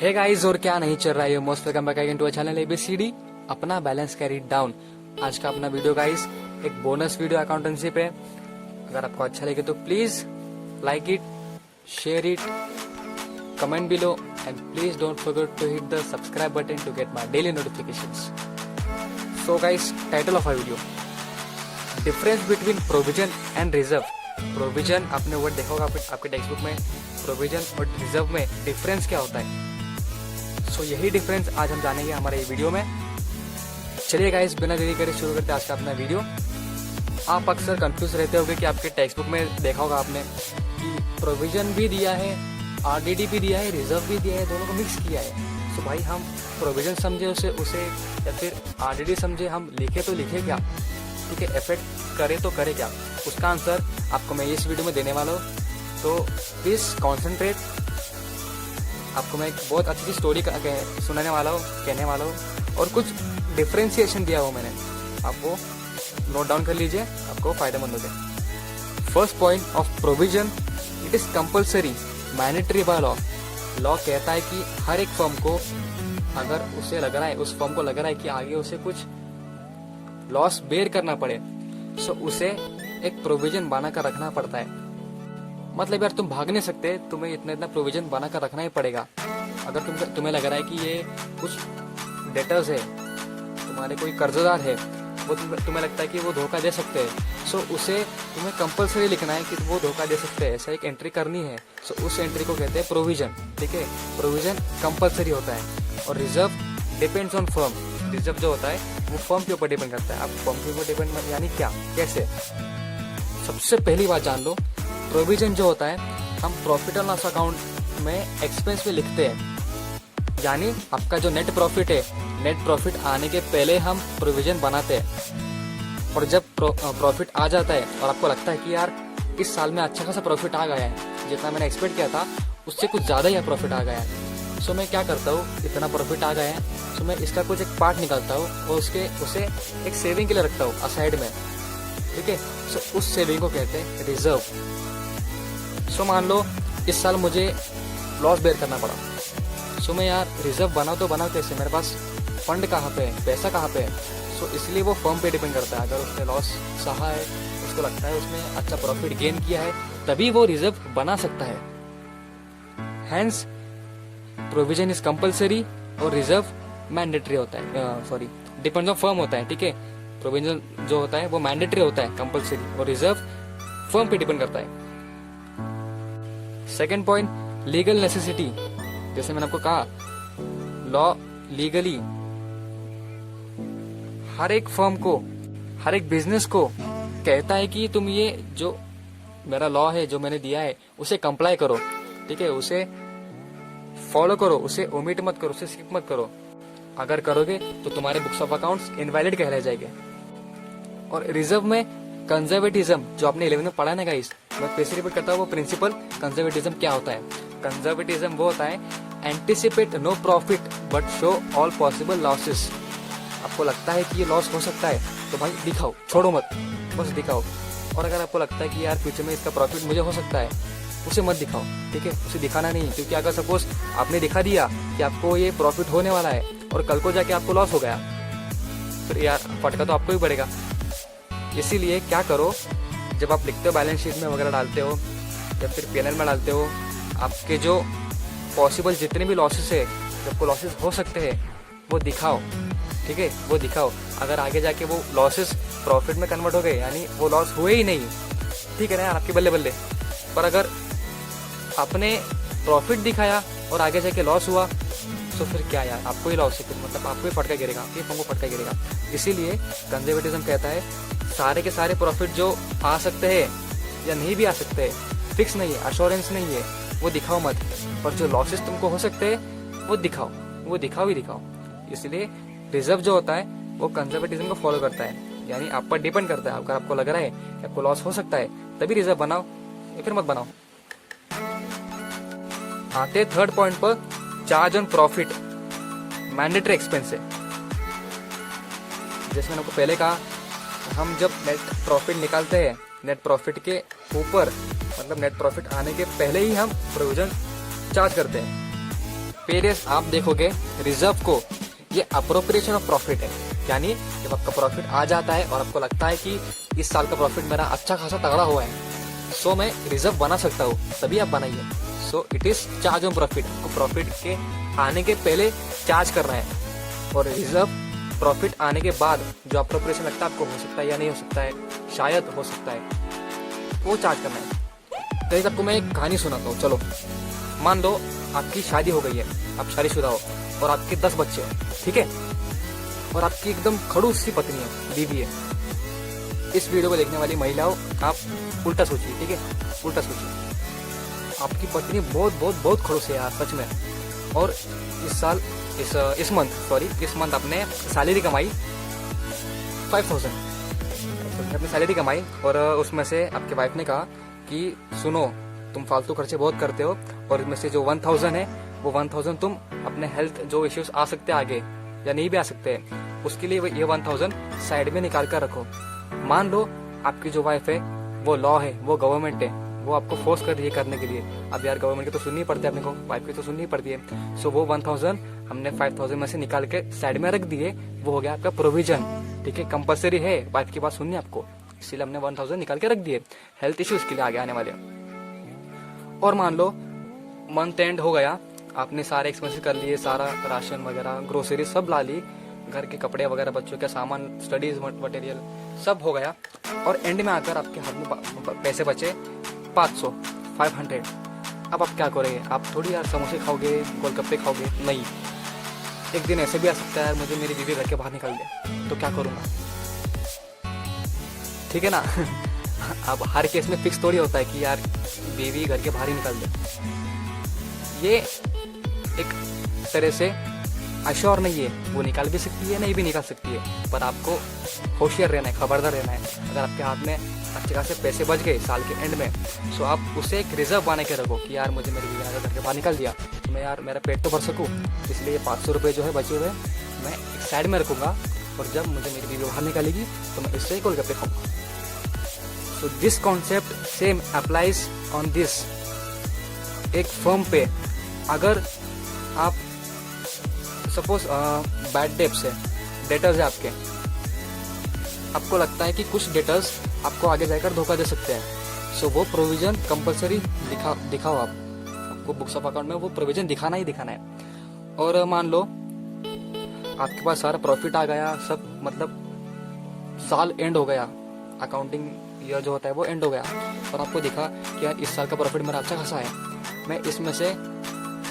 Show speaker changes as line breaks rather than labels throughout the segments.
Hey guys, और क्या नहीं चल रहा है। Most welcome back again to a channel ABCD अपना बैलेंस कैरी डाउन। आज का अपना वीडियो गाइस एक बोनस वीडियो अकाउंटेंसी पे। अगर आपको अच्छा लगे तो please like it, share it, comment below and please don't forget to hit the subscribe button to get my daily notifications. So guys, title of our video, difference between provision and reserve. Provision आपने word देखा होगा आपके text book में। Provision और reserve में difference क्या होता है, सो यही डिफरेंस आज हम जानेंगे हमारे वीडियो में। चलिए गाइस, बिना देरी करे शुरू करते हैं आज का अपना वीडियो। आप अक्सर कंफ्यूज रहते होंगे कि आपके टेक्स्ट बुक में देखा होगा आपने कि प्रोविजन भी दिया है, आरडीडी भी दिया है, रिजर्व भी दिया है, दोनों को मिक्स किया है। सो भाई, हम प्रोविजन समझे उसे या फिर आरडीडी समझे, हम लिखे तो लिखे क्या, ठीक है, इफेक्ट करे तो करे क्या, उसका आंसर आपको मैं इस वीडियो में देने वाला हूँ। तो प्लीज कॉन्सेंट्रेट। आपको मैं एक बहुत अच्छी स्टोरी सुनाने वाला हूँ, कहने वाला हूँ, और कुछ डिफ्रेंसिएशन दिया हो मैंने, आप वो नोट डाउन कर लीजिए, आपको फायदेमंद हो जाए। First point of provision, it is compulsory mandatory by law. Law कहता है कि हर एक फर्म को, अगर उसे लग रहा है, उस फर्म को लग रहा है कि आगे उसे कुछ लॉस बेयर करना पड़े, सो उसे एक प्रोविजन बना कर रखना पड़ता है। मतलब यार, तुम भाग नहीं सकते, तुम्हें इतना प्रोविजन बना कर रखना ही पड़ेगा। अगर तुम्हें लग रहा है कि ये कुछ डेटर्स है, तुम्हारे कोई कर्जदार है, वो तुम्हें लगता है कि वो धोखा दे सकते हैं, सो उसे तुम्हें कंपलसरी लिखना है कि वो धोखा दे सकते हैं, ऐसा एक एंट्री करनी है। सो उस एंट्री को कहते हैं प्रोविजन, ठीक है। प्रोविजन कंपलसरी होता है। और reserve depends on firm. Reserve जो होता है वो फर्म के ऊपर डिपेंड करता है। आप फर्म के ऊपर डिपेंड यानी क्या, कैसे? सबसे पहली बात जान लो, प्रोविजन जो होता है हम प्रॉफिट एंड लॉस अकाउंट में एक्सपेंस में लिखते हैं। यानी आपका जो नेट प्रॉफिट है, नेट प्रॉफिट आने के पहले हम प्रोविजन बनाते हैं। और जब प्रॉफिट आ जाता है और आपको लगता है कि यार इस साल में अच्छा खासा प्रॉफिट आ गया है, जितना मैंने एक्सपेक्ट किया था उससे कुछ ज़्यादा ही प्रॉफिट आ गया है, सो मैं क्या करता हूँ, इतना प्रॉफिट आ गया है, सो मैं इसका कुछ एक पार्ट निकालता हूँ और उसे एक सेविंग के लिए रखता हूँ असाइड में, ठीक है। सो उस सेविंग को कहते हैं रिजर्व। सो मान लो इस साल मुझे लॉस बेयर करना पड़ा, सो मैं यार रिजर्व बनाओ तो बनाओ कैसे, मेरे पास फंड कहाँ पे है, पैसा कहाँ पे है। सो इसलिए वो फर्म पे डिपेंड करता है। अगर उसने लॉस सहा है, उसको लगता है उसने अच्छा प्रॉफिट गेन किया है, तभी वो रिजर्व बना सकता है। हैंस प्रोविजन इज कंपलसरी और रिजर्व मैंडेटरी होता है, डिपेंड्स ऑन फर्म होता है, ठीक है। प्रोविजन जो होता है वो मैंडेटरी होता है, कंपलसरी, और रिजर्व फर्म पे डिपेंड करता है। Second point, legal necessity. जैसे मैंने आपको कहा, लॉ लीगली हर एक फर्म को, हर एक बिजनेस को कहता है कि तुम ये जो मेरा लॉ है, जो मैंने दिया है, उसे कंप्लाई करो, ठीक है, उसे फॉलो करो, उसे ओमिट मत करो, उसे स्किप मत करो। अगर करोगे तो तुम्हारे बुक्स ऑफ अकाउंट्स इनवैलिड कहलाए जाएंगे। और रिजर्व में कंजर्वेटिज्म, जो आपने 11 में पढ़ा है ना गाइस, मैं फिर से रिपीट करता हूँ वो प्रिंसिपल। कंजर्वेटिज्म क्या होता है? कंजर्वेटिज्म वो होता है anticipate no profit but show all possible losses. आपको लगता है कि ये लॉस हो सकता है तो भाई दिखाओ, छोड़ो मत, बस दिखाओ। और अगर आपको लगता है कि यार फ्यूचर में इसका प्रॉफिट मुझे हो सकता है, उसे मत दिखाओ, ठीक है, उसे दिखाना नहीं। क्योंकि अगर सपोज आपने दिखा दिया कि आपको ये प्रॉफिट होने वाला है और कल को जाके आपको लॉस हो गया, फिर यार फटका तो आपको ही पड़ेगा। इसीलिए क्या करो, जब आप लिखते हो बैलेंस शीट में वगैरह डालते हो या फिर पीएनएल में डालते हो, आपके जो पॉसिबल जितने भी लॉसेस है, जब को लॉसेस हो सकते हैं, वो दिखाओ, ठीक है, वो दिखाओ। अगर आगे जाके वो लॉसेस प्रॉफिट में कन्वर्ट हो गए, यानी वो लॉस हुए ही नहीं, ठीक है ना यार, आपके बल्ले बल्ले। पर अगर आपने प्रॉफिट दिखाया और आगे जाके लॉस हुआ, तो फिर क्या यार, आपको ही लॉस है, फिर मतलब आपको ही फटका गिरेगा, आपके फर्म को फटका गिरेगा। इसीलिए कंजर्वेटिज्म कहता है सारे के सारे प्रॉफिट जो आ सकते हैं या नहीं भी आ सकते हैं, फिक्स नहीं है, अश्योरेंस नहीं है, वो दिखाओ मत। पर जो लॉसेस तुमको हो सकते हैं वो दिखाओ, वो दिखाओ ही दिखाओ। इसलिए रिजर्व जो होता है वो कंजर्वेटिज्म को फॉलो करता है, यानी आप पर डिपेंड करता है। अगर आपको लग रहा है कि आपको लॉस हो सकता है, तभी रिजर्व बनाओ या फिर मत बनाओ। आते थर्ड पॉइंट पर, charge on profit, mandatory expense है। जैसे मैंने आपको पहले कहा, हम जब नेट प्रॉफिट निकालते हैं, नेट प्रॉफिट के ऊपर, मतलब नेट प्रॉफिट आने के पहले ही हम प्रोविजन चार्ज करते हैं। पहले आप देखोगे रिजर्व को, ये अप्रोप्रिएशन ऑफ प्रॉफिट है, यानी जब आपका प्रॉफिट आ जाता है और आपको लगता है कि इस साल का प्रॉफिट मेरा अच्छा खासा तगड़ा हुआ है, सो मैं रिजर्व बना सकता हूँ, तभी आप बनाइए। So it is charge on profit, आपको प्रॉफिट के आने के पहले चार्ज करना है, और रिजर्व प्रॉफिट आने के बाद जो अप्रोप्रिएशन लगता है आपको हो सकता है या नहीं हो सकता है, शायद हो सकता है, वो चार्ज करना है। तो आपको मैं एक कहानी सुनाता हूँ। चलो मान लो आपकी शादी हो गई है, आप शादीशुदा हो और आपके 10 बच्चे हैं, ठीक है, और आपकी एकदम खड़ूस सी पत्नी है, बीवी है। इस वीडियो को देखने वाली महिलाओं, आप उल्टा सोचिए, ठीक है, उल्टा सोचिए। आपकी पत्नी बहुत बहुत बहुत खड़ूस है यार, सच में। और इस साल इस मंथ आपने सैलरी कमाई 5000, अपनी सैलरी कमाई, और उसमें से आपके वाइफ ने कहा कि सुनो तुम फालतू खर्चे बहुत करते हो, और इसमें से जो 1000 है वो 1000 तुम अपने हेल्थ जो इश्यूज आ सकते हैं आगे या नहीं भी आ सकते हैं, उसके लिए ये 1000 साइड में निकाल कर रखो। मान लो आपकी जो वाइफ है वो लॉ है, वो गवर्नमेंट है, वो आपको फोर्स कर रही है करने के लिए। अब यार गवर्नमेंट की तो सुननी पड़ती है अपने को, वाइफ की तो सुननी पड़ती है। सो वो 1000 हमने 5000 में से निकाल के साइड में रख दिए, वो हो गया आपका प्रोविजन, ठीक है, कंपल्सरी है, वाइफ की बात सुननी आपको, इसलिए हमने 1000 निकाल के रख दिए हेल्थ इश्यूज के लिए आगे आने वाले। और मान लो मंथ एंड हो गया, आपने सारे एक्सपेंसेस कर लिए, सारा राशन वगैरह ग्रोसरी सब ला ली, घर के कपड़े वगैरह, बच्चों के सामान, स्टडीज मटेरियल सब हो गया, और एंड में आकर आपके हाथ में पैसे बचे 500। अब आप क्या करोगे? आप थोड़ी यार समोसे खाओगे, गोलगप्पे खाओगे, नहीं। एक दिन ऐसे भी आ सकता है यार मुझे मेरी बीवी घर के बाहर निकाल दे, तो क्या करूँगा, ठीक है ना। अब हर केस में फिक्स थोड़ी होता है कि यार बीवी घर के बाहर ही निकाल दे, ये एक तरह से अश्योर नहीं है, वो निकाल भी सकती है नहीं भी निकाल सकती है, पर आपको होशियार रहना है, खबरदार रहना है। अगर आपके हाथ में अच्छे खासे पैसे बच गए साल के एंड में, तो आप उसे एक रिजर्व बना के रखो कि यार मुझे मेरी बीवी घर के बाहर निकाल दिया, तो मैं यार मेरा पेट तो भर सकूँ, इसलिए 500 रुपये जो है बचे हुए मैं एक साइड में रखूँगा, और जब मुझे मेरी बीवी बाहर निकालेगी तो मैं इससे गोलगप्पे खाऊंगा। So this concept same applies on this. एक फर्म पे अगर आप सपोज बैड डेट्स है, डेटर्स है आपके, आपको लगता है कि कुछ डेटर्स आपको आगे जाकर धोखा दे सकते हैं, सो वो प्रोविजन कंपलसरी दिखाओ आपको बुक्स ऑफ अकाउंट में वो प्रोविजन दिखाना ही दिखाना है। और मान लो आपके पास सारा प्रॉफिट आ गया, सब मतलब साल एंड हो गया, अकाउंटिंग ईयर जो होता है वो एंड हो गया, और आपको दिखा कि यार इस साल का प्रॉफिट मेरा अच्छा खासा है, मैं इसमें से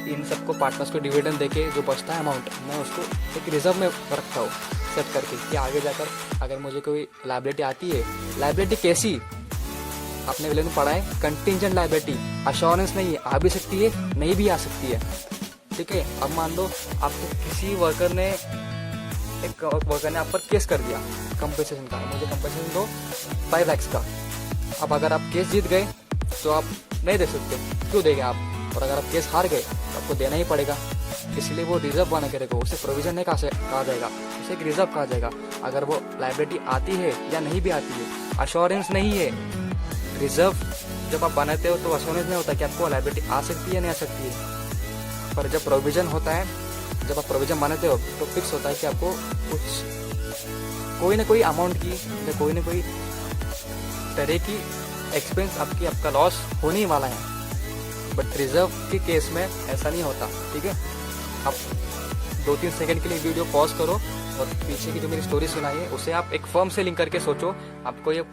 इन सबको पार्टनर्स को डिविडेंड देके जो बचता है अमाउंट, मैं उसको एक रिजर्व में रखता हूँ सेट करके, कि आगे जाकर अगर मुझे कोई लायबिलिटी आती है, लायबिलिटी कैसी, आपने पहले पढ़ा है, कंटिंजेंट लायबिलिटी, अश्योरेंस नहीं है, आ भी सकती है नहीं भी आ सकती है, ठीक है। अब मान लो आपको किसी वर्कर ने आप पर केस कर दिया कंपनसेशन का, मुझे कंपनसेशन दो 5 लाख का। अब अगर आप केस जीत गए तो आप नहीं दे सकते, क्यों देंगे आप, और अगर आप केस हार गए तो आपको देना ही पड़ेगा, इसलिए वो रिजर्व बना के रखो, उसे प्रोविजन नहीं कहा जाएगा, उसे एक रिजर्व कहा जाएगा। अगर वो लायबिलिटी आती है या नहीं भी आती है, अश्योरेंस नहीं है। रिजर्व जब आप बनाते हो तो अश्योरेंस नहीं होता कि आपको लायबिलिटी आ सकती है नहीं आ सकती है, पर जब प्रोविजन होता है, जब आप प्रोविजन बनाते हो तो फिक्स होता है कि आपको कोई ना कोई अमाउंट की या कोई ना कोई तरह की एक्सपेंस आपका लॉस होने ही वाला है। बट रिजर्व के केस में ऐसा नहीं होता, ठीक है। आप 2-3 सेकंड के लिए वीडियो पॉज करो और पीछे की जो मेरी स्टोरी सुनाई है उसे आप एक फर्म से लिंक करके सोचो, आपको ये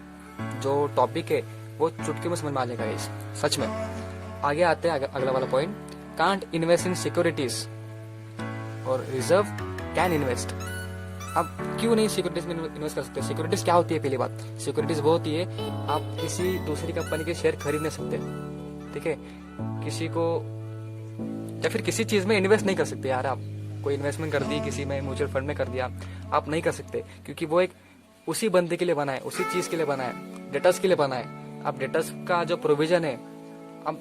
जो टॉपिक है वो चुटकी में समझ में आ जाएगा इस सच में। आगे आते हैं अगला वाला point, can't invest in securities और रिजर्व कैन इन्वेस्ट। अब क्यों नहीं सिक्योरिटीज में इन्वेस्ट कर सकते? सिक्योरिटीज क्या होती है? पहली बात, सिक्योरिटीज वो होती है आप किसी दूसरी कंपनी के शेयर खरीद नहीं सकते, ठीक है, किसी को या फिर किसी चीज में इन्वेस्ट नहीं कर सकते यार। आप कोई इन्वेस्टमेंट कर दी किसी में, म्यूचुअल फंड में कर दिया, आप नहीं कर सकते, क्योंकि वो एक उसी बंदे के लिए बना है, उसी चीज के लिए बना है, डेटर्स के लिए बना है। अब डेटर्स का जो प्रोविजन है, अब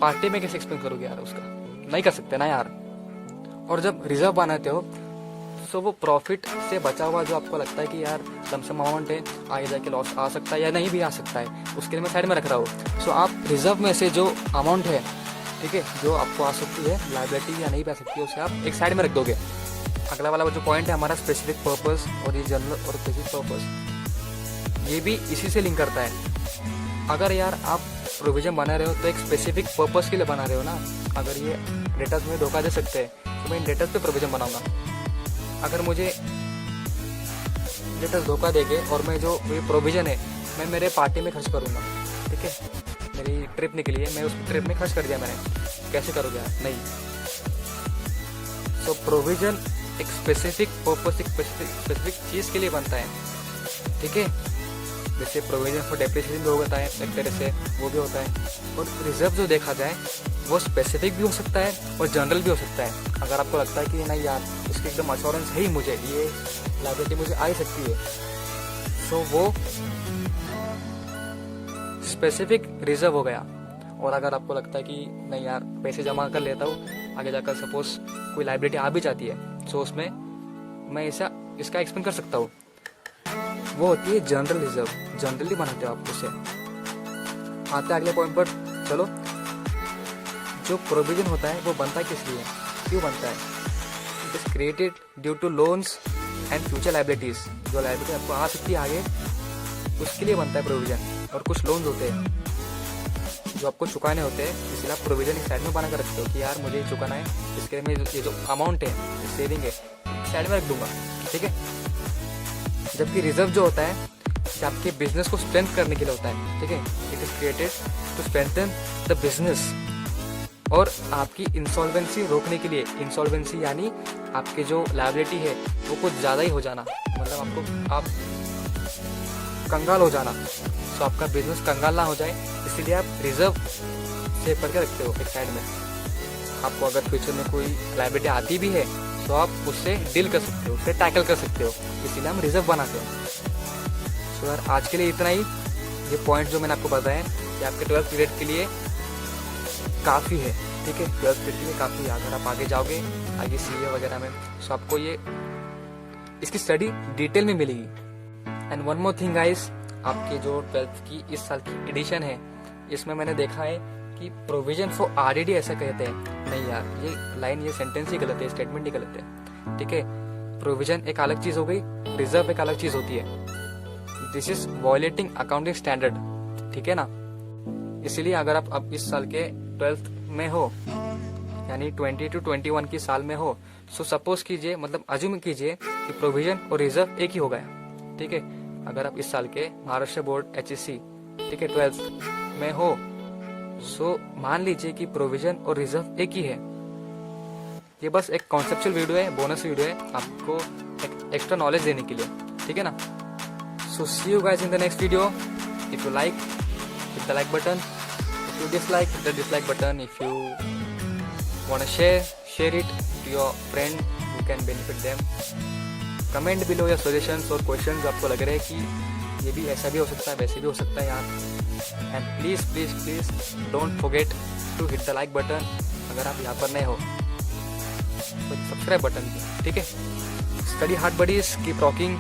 पार्टी में कैसे एक्सप्लेन करोगे यार, उसका नहीं कर सकते ना यार। और जब रिजर्व बनाते हो तो वो प्रॉफिट से बचा हुआ जो आपको लगता है कि यार लमसम अमाउंट है, आगे जाके लॉस आ सकता है या नहीं भी आ सकता है, उसके लिए मैं साइड में रख रहा हूँ। सो आप रिजर्व में से जो अमाउंट है, ठीक है, जो आपको आ सकती है लाइबिलिटी या नहीं भी आ सकती है, उसे आप एक साइड में रख दोगे। अगला वाला जो पॉइंट है हमारा स्पेसिफिक पर्पस, और ये जनरल और बेसिक पर्पस, ये भी इसी से लिंक करता है। अगर यार आप प्रोविजन बना रहे हो तो एक स्पेसिफिक पर्पस के लिए बना रहे हो ना। अगर ये डेटर्स में धोखा दे सकते हैं तो मैं इन डेटर्स पे प्रोविजन बनाऊंगा। अगर मुझे डेटर्स धोखा देंगे और मैं जो ये प्रोविजन है मैं मेरे पार्टी में खर्च करूंगा, ठीक है, मेरी ट्रिप निकली है, मैं उस ट्रिप में खर्च कर दिया मैंने, कैसे करोगे आप? नहीं। सो प्रोविजन एक स्पेसिफिक पर्पस, एक स्पेसिफिक चीज़ के लिए बनता है, ठीक है। जैसे प्रोविजन फॉर डेप्रिसिएशन भी होता है एक तरह से, वो भी होता है। और रिजर्व जो देखा जाए वो स्पेसिफिक भी हो सकता है और जनरल भी हो सकता है। अगर आपको लगता है कि नहीं यार इसकी एकदम अश्योरेंस है ही, मुझे ये लायबिलिटी मुझे आ ही सकती है, सो वो स्पेसिफिक रिजर्व हो गया। और अगर आपको लगता है कि नहीं यार पैसे जमा कर लेता हूँ, आगे जाकर सपोज कोई लायबिलिटी आ भी जाती है, सो उसमें मैं इसका एक्सप्लेन कर सकता हूँ, वो होती है जनरल रिजर्व। जनरली बनाते हो आप उसे। आते हैं अगले पॉइंट पर। चलो, जो प्रोविजन होता है वो बनता है किस लिए, क्यों बनता है? It is created due to loans and future liabilities. जो लायबिलिटी आपको आ सकती है आगे, उसके लिए बनता है प्रोविजन। और कुछ लोन्स होते हैं जो आपको चुकाने होते हैं, इसलिए आप प्रोविजन एक साइड में बना कर रखते हो कि यार मुझे ये चुकाना है, इसके लिए मैं ये जो अमाउंट है, सेविंग है, साइड में रख दूंगा, ठीक है। जबकि रिजर्व जो होता है ये आपके बिजनेस को स्ट्रेंथ करने के लिए होता है, ठीक है। It is created to strengthen the business, और आपकी इंसॉल्वेंसी रोकने के लिए। इंसॉल्वेंसी यानी आपके जो लायबिलिटी है वो कुछ ज़्यादा ही हो जाना, मतलब आप कंगाल हो जाना, तो आपका बिजनेस कंगाल ना हो जाए, इसलिए आप रिजर्व सेव करके रखते हो एक साइड में। आपको अगर फ्यूचर में कोई लायबिलिटी आती भी है तो आप उससे डील कर सकते हो, उससे टैकल कर सकते हो, इसीलिए हम रिजर्व बनाते हैं। सो यार आज के लिए इतना ही। ये पॉइंट जो मैंने आपको बताया कि आपके 12th पीरियड के लिए काफ़ी है, ठीक है। 12th पीरियड के लिए काफ़ी है। अगर आप आगे जाओगे आगे CA वगैरह में, तो आपको ये इसकी स्टडी डिटेल में मिलेगी। And one more thing guys, आपके जो 12th की इस साल की एडिशन है, इसमें मैंने देखा है कि प्रोविजन फॉर RDD ऐसा कहते हैं। नहीं यार, ये लाइन, ये सेंटेंस ही गलत है, स्टेटमेंट ही गलत है, ठीक है। प्रोविजन एक अलग चीज़ हो गई, रिजर्व एक अलग चीज़ होती है। This is violating accounting standard, ठीक है ना। इसीलिए अगर आप अब इस साल के 12th में हो, यानी 20 to 21 की साल में हो, सो सपोज कीजिए, मतलब अज्यूम कीजिए कि प्रोविजन और रिजर्व एक ही हो गया, ठीक है। अगर आप इस साल के महाराष्ट्र बोर्ड HSC, ठीक है, 12th में हो, सो मान लीजिए कि प्रोविजन और रिजर्व एक ही है। ये बस एक कॉन्सेप्चुअल वीडियो है, बोनस वीडियो है, आपको एक एक्स्ट्रा नॉलेज देने के लिए, ठीक है ना। So see you guys in the next video. If you like, hit the like button. If you dislike, hit the dislike button. If you want to share it to your friend who can benefit them. Comment below your suggestions और questions जो आपको लग रहे हैं कि ये भी ऐसा भी हो सकता है, वैसे भी हो सकता है यार। And please don't forget to hit the like button. अगर आप यहाँ पर नए हो तो सब्सक्राइब बटन, ठीक है। Study hard buddies, keep rocking.